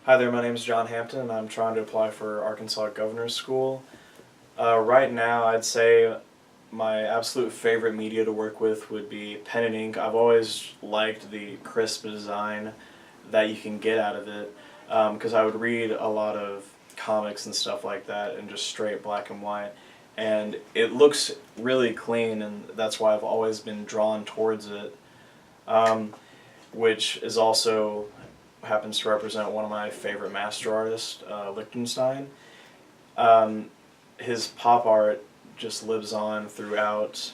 Hi there, my name is John Hampton, and I'm trying to apply for Arkansas Governor's School. Right now, I'd say my absolute favorite media to work with would be pen and ink. I've always liked the crisp design that you can get out of it, because I would read a lot of comics and stuff like that in just straight black and white, and it looks really clean, and that's why I've always been drawn towards it, which is also happens to represent one of my favorite master artists, Lichtenstein. Um, his pop art just lives on throughout,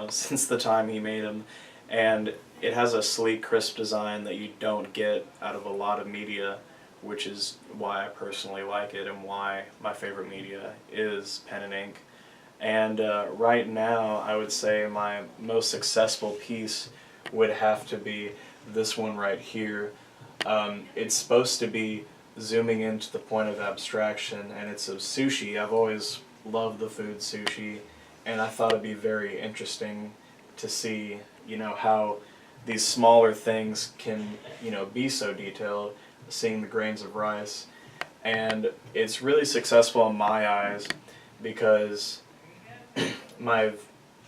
since the time he made them, and it has a sleek, crisp design that you don't get out of a lot of media, which is why I personally like it and why my favorite media is pen and ink. And right now, I would say my most successful piece would have to be this one right here. It's supposed to be zooming into the point of abstraction, and it's of sushi. I've always loved the food sushi, and I thought it'd be very interesting to see, how these smaller things can, be so detailed, seeing the grains of rice. And it's really successful in my eyes because my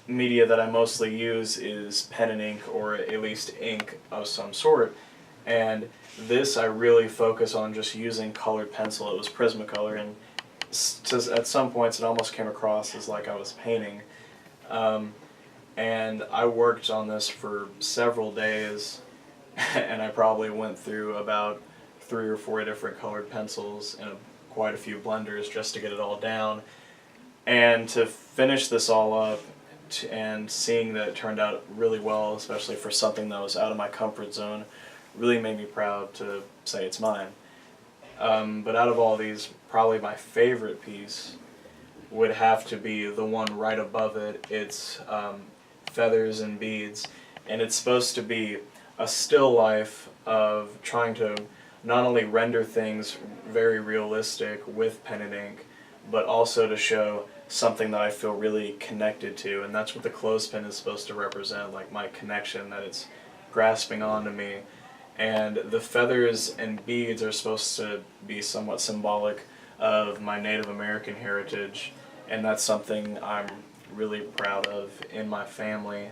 media that I mostly use is pen and ink, or at least ink of some sort. And this I really focus on just using colored pencil. It was Prismacolor, and at some points it almost came across as like I was painting. And I worked on this for several days, and I probably went through about 3 or 4 different colored pencils and quite a few blenders just to get it all down. And to finish this all up, and seeing that it turned out really well, especially for something that was out of my comfort zone, really made me proud to say it's mine. But out of all these, probably my favorite piece would have to be the one right above it. It's Feathers and Beads, and it's supposed to be a still life of trying to not only render things very realistic with pen and ink, but also to show something that I feel really connected to, and that's what the clothespin is supposed to represent, like my connection, that it's grasping onto me. And the feathers and beads are supposed to be somewhat symbolic of my Native American heritage, and that's something I'm really proud of in my family.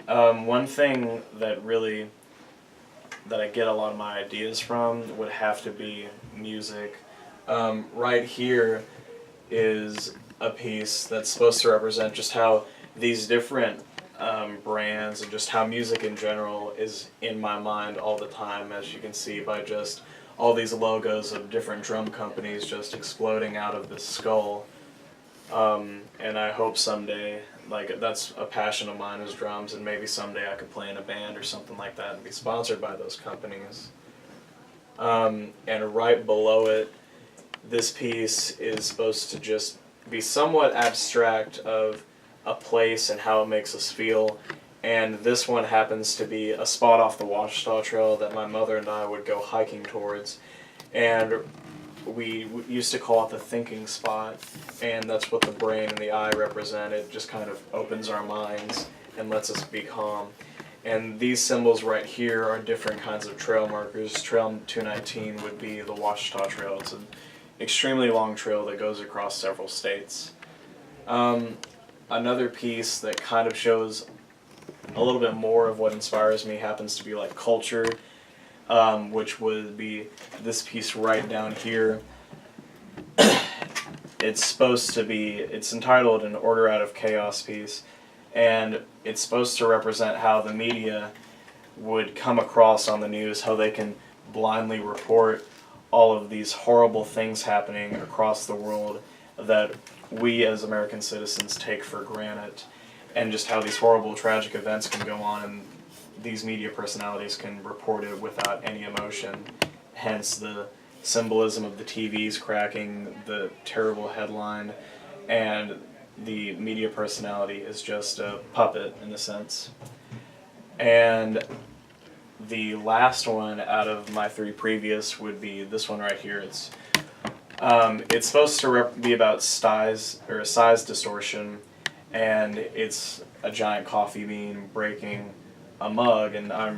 One thing that I get a lot of my ideas from would have to be music. Right here is a piece that's supposed to represent just how these different brands and just how music in general is in my mind all the time, as you can see by just all these logos of different drum companies just exploding out of this skull. And I hope someday, like, that's a passion of mine is drums, and maybe someday I could play in a band or something like that and be sponsored by those companies. And right below it, this piece is supposed to just be somewhat abstract of a place and how it makes us feel. And this one happens to be a spot off the Washita Trail that my mother and I would go hiking towards. And we used to call it the thinking spot, and that's what the brain and the eye represent. It just kind of opens our minds and lets us be calm. And these symbols right here are different kinds of trail markers. Trail 219 would be the Washita Trail. It's an extremely long trail that goes across several states. Another piece that kind of shows a little bit more of what inspires me happens to be like culture, which would be this piece right down here. It's entitled An Order Out of Chaos piece, and it's supposed to represent how the media would come across on the news, how they can blindly report all of these horrible things happening across the world that we as American citizens take for granted, and just how these horrible, tragic events can go on, and these media personalities can report it without any emotion. Hence the symbolism of the TVs cracking, the terrible headline, and the media personality is just a puppet in a sense. And the last one out of my 3 previous would be this one right here. It's supposed to be about size distortion, and it's a giant coffee bean breaking a mug, and I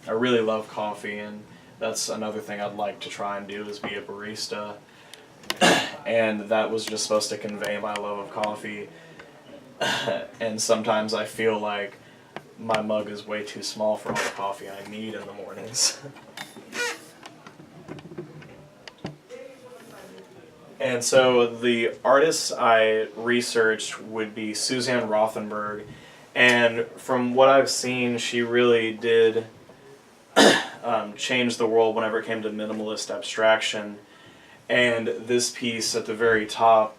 really love coffee, and that's another thing I'd like to try and do, is be a barista. And that was just supposed to convey my love of coffee. And sometimes I feel like my mug is way too small for all the coffee I need in the mornings. And so the artists I researched would be Suzanne Rothenberg, and from what I've seen, she really did change the world whenever it came to minimalist abstraction. And this piece at the very top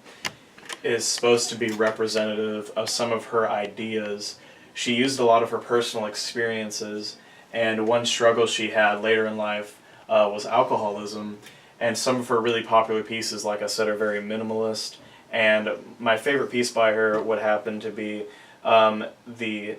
is supposed to be representative of some of her ideas. She used a lot of her personal experiences, and one struggle she had later in life was alcoholism. And some of her really popular pieces, like I said, are very minimalist. And my favorite piece by her would happen to be the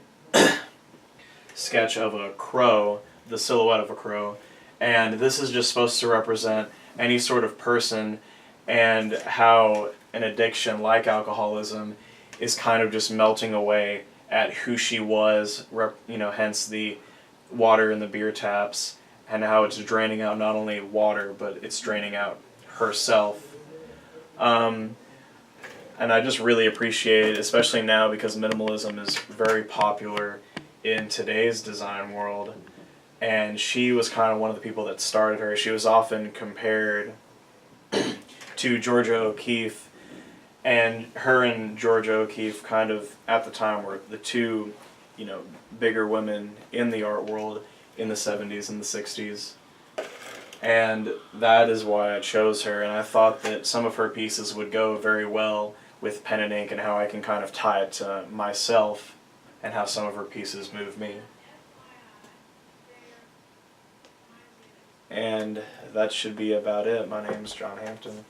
sketch of a crow, the silhouette of a crow. And this is just supposed to represent any sort of person, and how an addiction like alcoholism is kind of just melting away at who she was, hence the water in the beer taps, and how it's draining out not only water, but it's draining out herself. And I just really appreciate it, especially now because minimalism is very popular in today's design world. And she was kind of one of the people that started her. She was often compared to Georgia O'Keeffe, and her and Georgia O'Keeffe kind of, at the time, were the two, bigger women in the art world in the 70s and the 60s. And that is why I chose her, and I thought that some of her pieces would go very well with pen and ink, and how I can kind of tie it to myself and how some of her pieces move me. And that should be about it. My name's John Hampton.